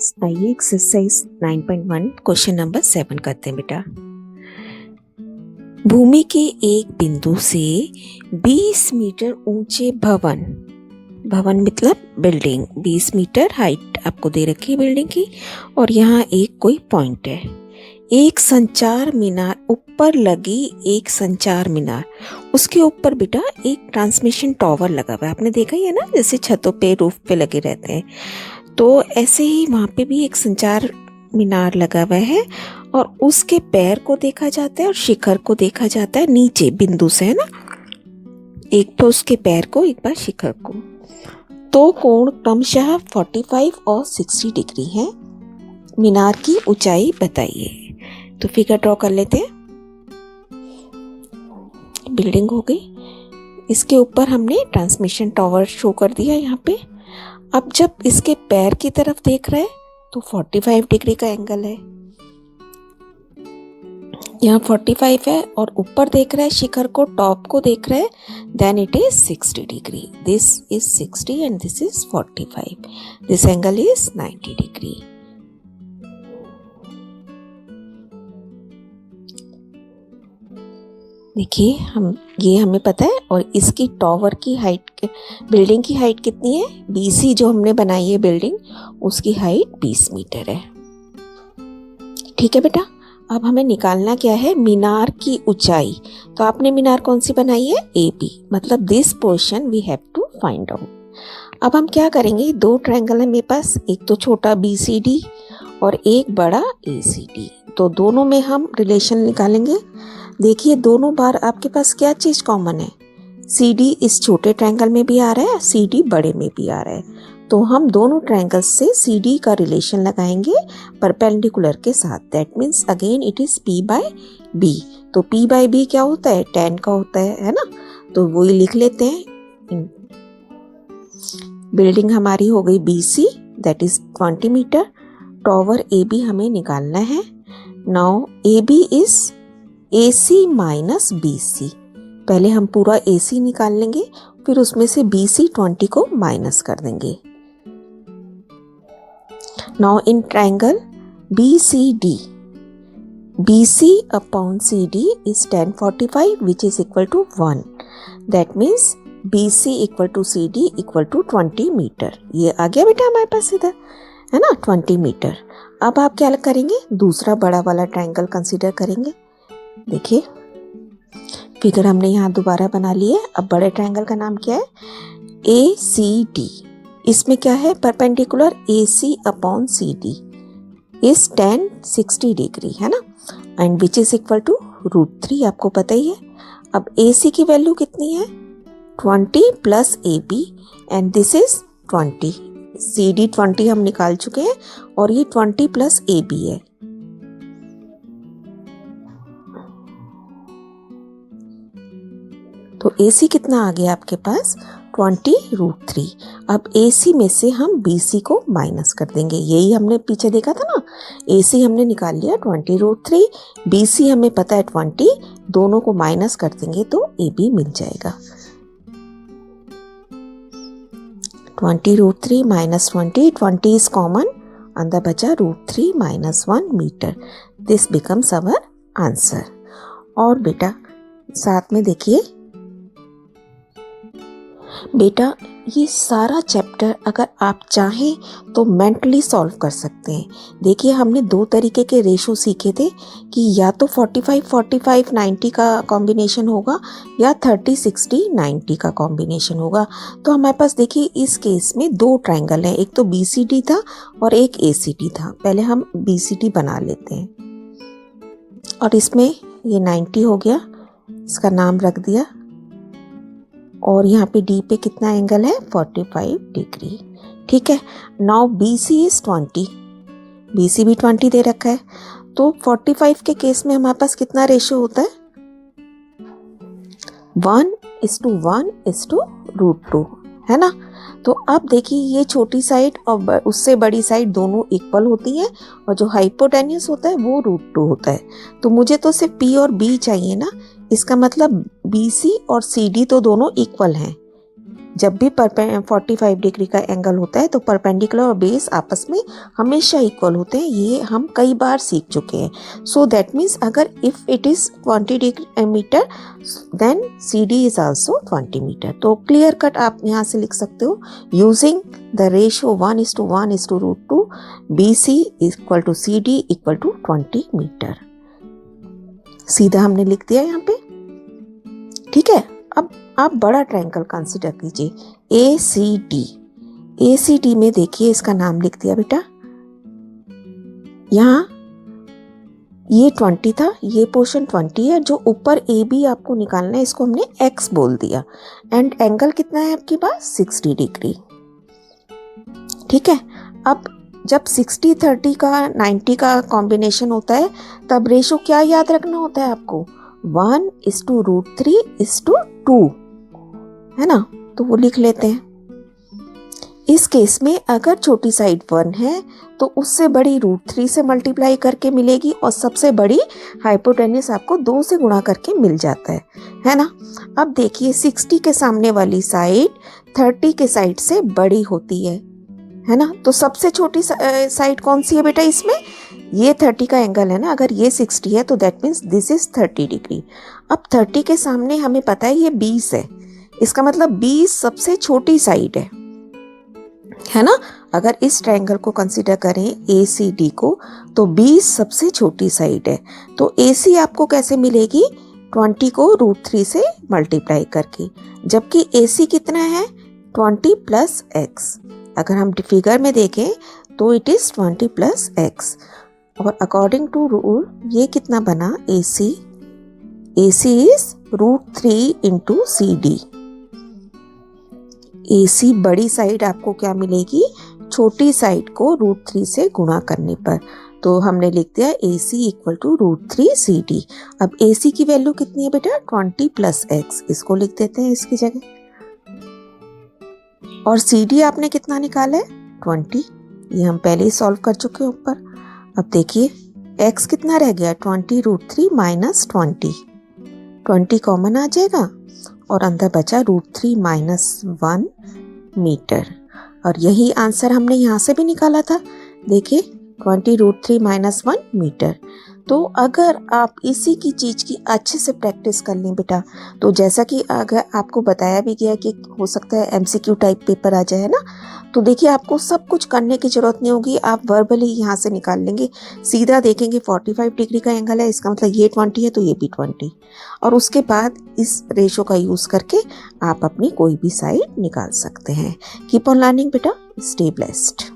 Students, आइए exercise 9.1 question number 7 करते हैं बेटा। भूमि के एक बिंदु से 20 मीटर ऊंचे भवन मतलब बिल्डिंग, 20 मीटर हाइट आपको दे रखी है बिल्डिंग की, और यहाँ एक कोई पॉइंट है। एक संचार मीनार, ऊपर लगी एक संचार मीनार, उसके ऊपर बेटा एक ट्रांसमिशन टावर लगा हुआ है। आपने देखा ही है ना, जैसे छतों पे रूफ पे लगे रहते हैं, तो ऐसे ही वहाँ पे भी एक संचार मीनार लगा हुआ है, और उसके पैर को देखा जाता है और शिखर को देखा जाता है नीचे बिंदु से, है ना। एक तो उसके पैर को, एक बार शिखर को। तो कोण क्रमशः 45 और 60 डिग्री है। मीनार की ऊंचाई बताइए। तो फिगर ड्रॉ कर लेते हैं। बिल्डिंग हो गई, इसके ऊपर हमने ट्रांसमिशन टावर शो कर दिया यहाँ पे। अब जब इसके पैर की तरफ देख रहे हैं तो 45 डिग्री का एंगल है, यहाँ 45 है, और ऊपर देख रहे हैं शिखर को, टॉप को देख रहे हैं, then it is 60 degree. This is 60 and this is 45। This angle is 90 degree. देखिए, ये हमें पता है, और इसकी टावर की हाइट, बिल्डिंग की हाइट कितनी है? BC जो हमने बनाई है बिल्डिंग, उसकी हाइट 20 मीटर है। ठीक है बेटा, अब हमें निकालना क्या है? मीनार की ऊंचाई। तो आपने मीनार कौन सी बनाई है? AB, मतलब this portion we have to find out. अब हम क्या करेंगे? दो ट्रायंगल है मेरे पास, एक तो छोटा BCD और एक बड़ा ACD, तो दोनों में हम रिलेशन निकालेंगे। देखिए, दोनों बार आपके पास क्या चीज कॉमन है? CD इस छोटे ट्रायंगल में भी आ रहा है, CD बड़े में भी आ रहा है, तो हम दोनों ट्रायंगल्स से CD का रिलेशन लगाएंगे परपेंडिकुलर के साथ। That means again it is P/B। तो P/B क्या होता है? tan का होता है ना। तो वही लिख लेते हैं। बिल्डिंग हमारी हो गई BC, that is 20 metre. Tower AB हमें निकालना है। Now AB is AC minus BC। पहले हम पूरा AC निकाल लेंगे, फिर उसमें से BC 20 को माइनस कर देंगे। Now in triangle BCD, BC upon CD is tan 45 which is equal to 1। That means BC equal to CD equal to 20 metre. ये आ गया बेटा हमारे पास इधर, है ना, 20 मीटर। अब आप क्या करेंगे? दूसरा बड़ा वाला ट्रायंगल कंसीडर करेंगे। देखिए, फिगर हमने यहाँ दोबारा बना ली है। अब बड़े ट्रायंगल का नाम क्या है? ACD। इसमें क्या है? Perpendicular AC upon CD is tan 60 degree, है ना, and which is equal to √3, आपको पता ही है। अब AC की वैल्यू कितनी है? 20 plus AB, and this is 20। CD 20 हम निकाल चुके हैं, और ये 20 प्लस AB है। तो AC कितना आ गया आपके पास? 20√3। अब AC में से हम BC को माइनस कर देंगे। यही हमने पीछे देखा था ना, AC हमने निकाल लिया 20√3, BC हमें पता है 20, दोनों को माइनस कर देंगे तो AB मिल जाएगा। 20√3 माइनस 20 इज कॉमन, अंदर बचा √3 minus 1 metre. This becomes our answer. और बेटा साथ में देखिए, बेटा ये सारा चैप्टर अगर आप चाहें तो मेंटली सॉल्व कर सकते हैं। देखिए, हमने दो तरीके के रेशो सीखे थे कि या तो 45-45 90 का कॉम्बिनेशन होगा, या 30-60-90 का कॉम्बिनेशन होगा। तो हमारे पास देखिए इस केस में दो ट्रायंगल हैं, एक तो BCD था और एक ACD था। पहले हम BCD बना लेते हैं, और इसमें ये 90 हो गया, इसका नाम रख दिया, और यहाँ पे D पे कितना एंगल है? 45 डिग्री। ठीक है। नाउ BC इज 20, BC भी 20 दे रखा है, तो 45 के केस में हमारे पास कितना रेशियो होता है? 1:1:√2, है ना। तो अब देखिए, ये छोटी साइड और उससे बड़ी साइड दोनों इक्वल होती हैं, और जो हाइपोटेन्यूस होता है वो √2 होता है। तो मुझे तो सिर्फ P और B चाहिए ना, इसका मतलब BC और CD तो दोनों इक्वल हैं, जब भी 45 डिग्री का एंगल होता है तो परपेंडिकुलर और बेस आपस में हमेशा इक्वल होते हैं, ये हम कई बार सीख चुके हैं। सो दैट मीन्स अगर if it is 20 metre then C D is also 20 metre. तो क्लियर कट आप यहाँ से लिख सकते हो using the ratio 1:1:√2 BC equal to CD equal to 20 metre. सीधा हमने लिख दिया यहाँ पे, ठीक है। अब आप बड़ा ट्रायंगल कंसीडर कीजिए ACD। ACD में देखिए इसका नाम लिख दिया बेटा, यहाँ ये 20 था, ये पोर्शन 20 है, जो ऊपर AB आपको निकालना है इसको हमने X बोल दिया। एंड एंगल कितना है आपके पास 60 डिग्री, ठीक है। अब जब 60, 30 का 90 का कॉम्बिनेशन होता है तब रेशो क्या याद रखना होता है आपको, 1:√3:2, है ना। तो वो लिख लेते हैं। इस केस में अगर छोटी साइड 1 है तो उससे बड़ी √3 से मल्टीप्लाई करके मिलेगी और सबसे बड़ी हाइपोटेन्यूस आपको 2 से गुणा करके मिल जाता है ना। अब देखिए 60 के सामने वाली साइड 30 के साइड से बड़ी होती है ना। तो सबसे छोटी साइड कौन सी है बेटा इसमें, ये 30 का एंगल है ना, अगर ये 60 है तो that means this is 30 degree. अब 30 के सामने हमें पता है ये 20 है, इसका मतलब 20 सबसे छोटी साइड है ना। अगर इस ट्रायंगल को कंसीडर करें ACD को तो 20 सबसे छोटी साइड है। तो AC आपको कैसे मिलेगी, 20 को √3 से मल्टीप्लाई करके, जबकि AC कितना है 20 + x। अगर हम फिगर में देखें तो इट इज 20 + x और अकॉर्डिंग टू रूल ये कितना बना AC इज √3 × CD। AC बड़ी साइड आपको क्या मिलेगी, छोटी साइड को √3 से गुणा करने पर। तो हमने लिख दिया AC इक्वल टू √3 CD। अब AC की वैल्यू कितनी है बेटा 20 + x, इसको लिख देते हैं इसकी जगह। और CD आपने कितना निकाला है 20, ये हम पहले ही सॉल्व कर चुके हैं ऊपर। अब देखिए x कितना रह गया 20 √3 - 20 कॉमन आ जाएगा और अंदर बचा √3 - 1 मीटर। और यही आंसर हमने यहाँ से भी निकाला था, देखिए 20 √3 - 1 मीटर। तो अगर आप इसी की चीज़ की अच्छे से प्रैक्टिस कर लें बेटा, तो जैसा कि अगर आपको बताया भी गया कि हो सकता है MCQ टाइप पेपर आ जाए ना, तो देखिए आपको सब कुछ करने की ज़रूरत नहीं होगी, आप वर्बली यहाँ से निकाल लेंगे। सीधा देखेंगे 45 डिग्री का एंगल है, इसका मतलब ये 20 है तो ये भी 20, और उसके बाद इस रेशो का यूज़ करके आप अपनी कोई भी साइड निकाल सकते हैं। कीप ऑन लर्निंग बेटा, स्टे ब्लेस्ड।